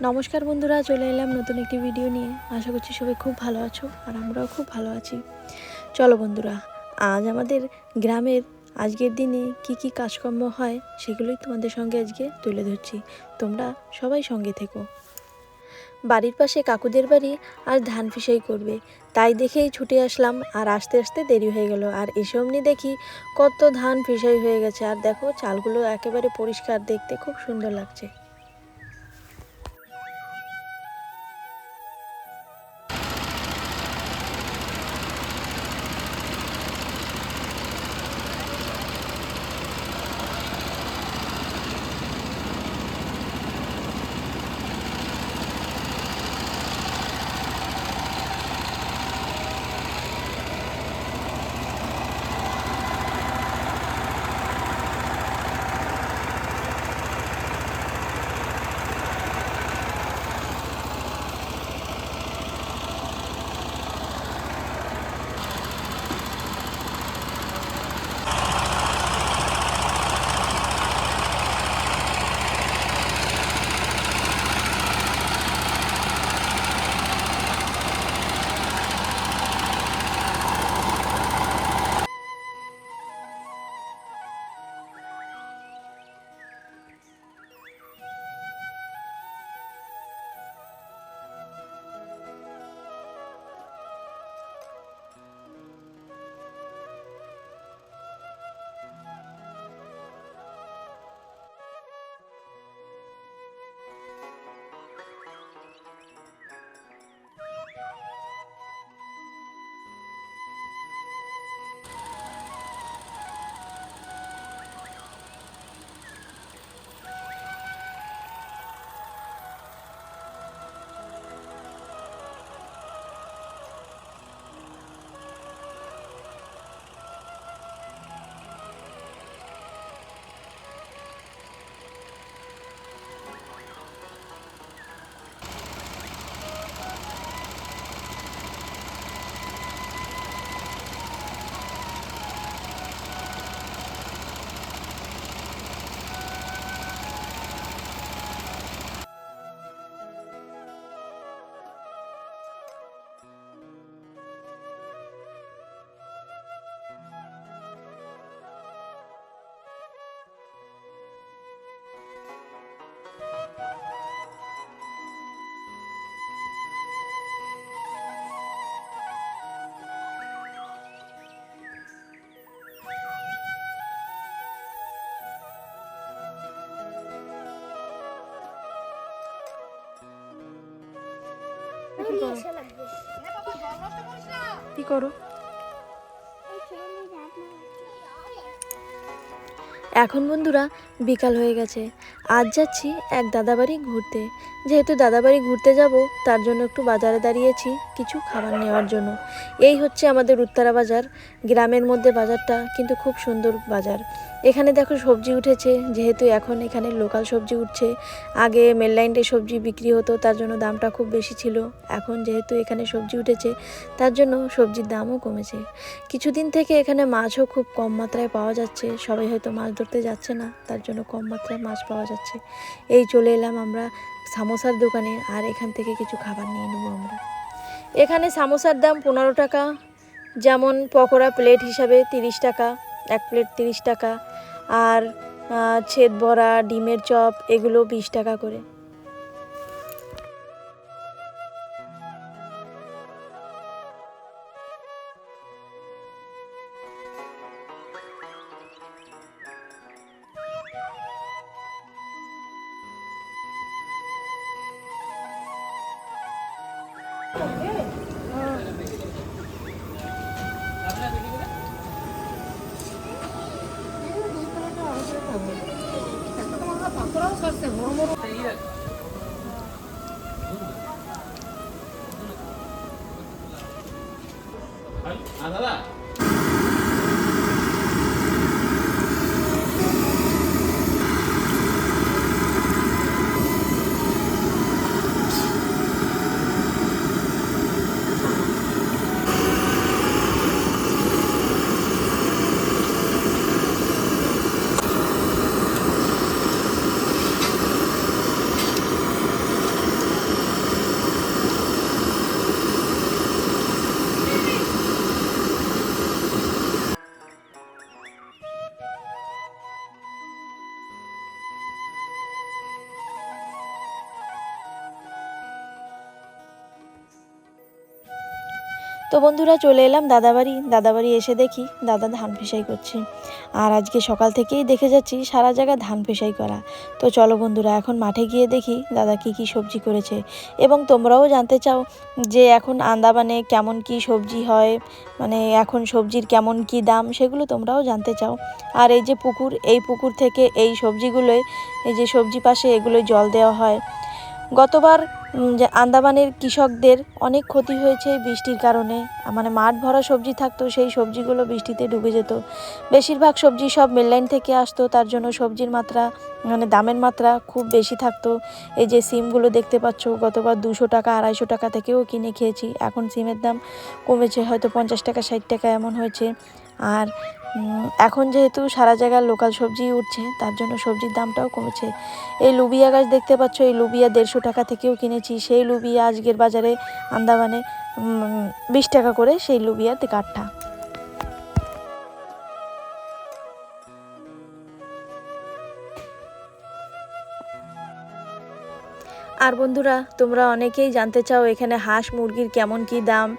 নমস্কার বন্ধুরা, চলে এলাম নতুন একটি ভিডিও নিয়ে। আশা করছি সবাই খুব ভালো আছো আর আমরাও খুব ভালো আছি। চলো বন্ধুরা, আজ আমাদের গ্রামের আজকের দিনে কি কাজকর্ম হয় সেগুলোই তোমাদের সঙ্গে আজকে তুলে ধরছি। তোমরা সবাই সঙ্গে থেকো। বাড়ির পাশে কাকুদের বাড়ি আর ধান ফিসাই করবে, তাই দেখেই ছুটে আসলাম। আর আস্তে আস্তে দেরি হয়ে গেল, আর এসে অমনি দেখি কত ধান ফিসাই হয়ে গেছে। আর দেখো, চালগুলো একেবারে পরিষ্কার, দেখতে খুব সুন্দর লাগছে। কি করো? এখন বন্ধুরা বিকাল হয়ে গেছে। আজ যাচ্ছি এক দাদাবাড়ি ঘুরতে। যেহেতু দাদাবাড়ি ঘুরতে যাব, তার জন্য একটু বাজারে দাঁড়িয়েছি কিছু খাবার নেওয়ার জন্য। এই হচ্ছে আমাদের উত্তরা বাজার। গ্রামের মধ্যে বাজারটা কিন্তু খুব সুন্দর বাজার। এখানে দেখো সবজি উঠেছে, যেহেতু এখন এখানে লোকাল সবজি উঠছে। আগে মেল লাইনে সবজি বিক্রি হতো, তার জন্য দামটা খুব বেশি ছিল। এখন যেহেতু এখানে সবজি উঠেছে, তার জন্য সবজির দামও কমেছে। কিছুদিন থেকে এখানে মাছও খুব কম মাত্রায় পাওয়া যাচ্ছে। সবাই হয়তো মাছ ধরতে যাচ্ছে না, তার জন্য কম মাত্রায় মাছ পাওয়া যাচ্ছে। এই চলে এলাম আমরা সামোসার দোকানে, আর এখান থেকে কিছু খাবার নিয়ে নেবো আমরা। এখানে সামোসার দাম 15 টাকা, যেমন পকোড়া প্লেট হিসাবে 30 টাকা, এক প্লেট 30 টাকা। আর ছেদ বড়া, ডিমের চপ, এগুলো 20 টাকা করে। দাদা তো বন্ধুরা চলে এলাম দাদাবাড়ি এসে দেখি দাদা ধান পেশাই করছে। আর আজকে সকাল থেকেই দেখে যাচ্ছি সারা জায়গা ধান পেশাই করা। তো চলো বন্ধুরা এখন মাঠে গিয়ে দেখি দাদা কি সবজি করেছে, এবং তোমরাও জানতে চাও যে এখন আন্দামানে কেমন কি সবজি হয়, মানে এখন সবজির কেমন কি দাম, সেগুলো তোমরাও জানতে চাও। আর এই যে পুকুর, এই পুকুর থেকে এই সবজিগুলোয়, এই যে সবজি পাশে এগুলোয় জল দেওয়া হয়। গতবার যে আন্দামানের কৃষকদের অনেক ক্ষতি হয়েছে বৃষ্টির কারণে, মানে মাঠ ভরা সবজি থাকতো, সেই সবজিগুলো বৃষ্টিতে ডুবে যেত। বেশিরভাগ সবজি সব মেললাইন থেকে আসতো, তার জন্য সবজির মাত্রা, মানে দামের মাত্রা খুব বেশি থাকতো। এই যে সিমগুলো দেখতে পাচ্ছ, গতবার 200 টাকা 250 টাকা থেকেও কিনে খেয়েছি। এখন সিমের দাম কমেছে, হয়তো 50 টাকা 60 টাকা এমন হয়েছে। আর এখন যেহেতু সারা জায়গায় লোকাল সবজি উঠছে, তার জন্য সবজির দামটাও কমেছে। এই লুবিয়া গাছ দেখতে পাচ্ছ, এই লুবিয়া 150 টাকা থেকেও কিনেছি। সেই লুবিয়া আজকের বাজারে আন্দামানে 20 টাকা করে সেই লুবিয়াতে কাঠটা। আর বন্ধুরা তোমরা অনেকেই জানতে চাও এখানে হাঁস মুরগির কেমন কি দাম।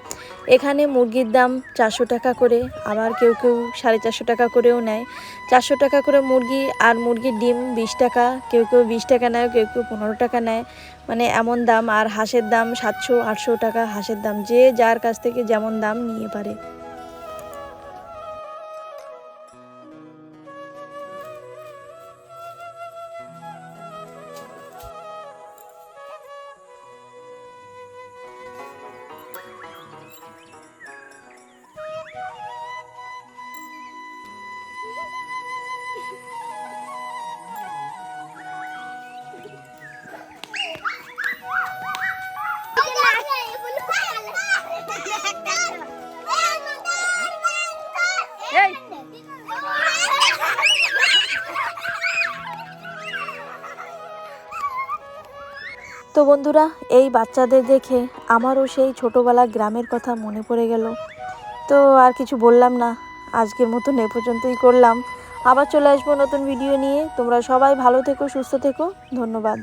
এখানে মুরগির দাম 400 টাকা করে, আবার কেউ 450 টাকা করেও নেয়। 400 টাকা করে মুরগি, আর মুরগির ডিম 20 টাকা, কেউ 20 টাকা নেয়, কেউ 15 টাকা নেয়, মানে এমন দাম। আর হাঁসের দাম 700-800 টাকা হাঁসের দাম, যে যার কাছ থেকে যেমন দাম নিয়ে পারে। তো বন্ধুরা এই বাচ্চাদের দেখে আমারও সেই ছোটোবেলা গ্রামের কথা মনে পড়ে গেল। তো আর কিছু বললাম না, আজকের মতন এ পর্যন্তই করলাম। আবার চলে আসবো নতুন ভিডিও নিয়ে। তোমরা সবাই ভালো থেকো, সুস্থ থেকো, ধন্যবাদ।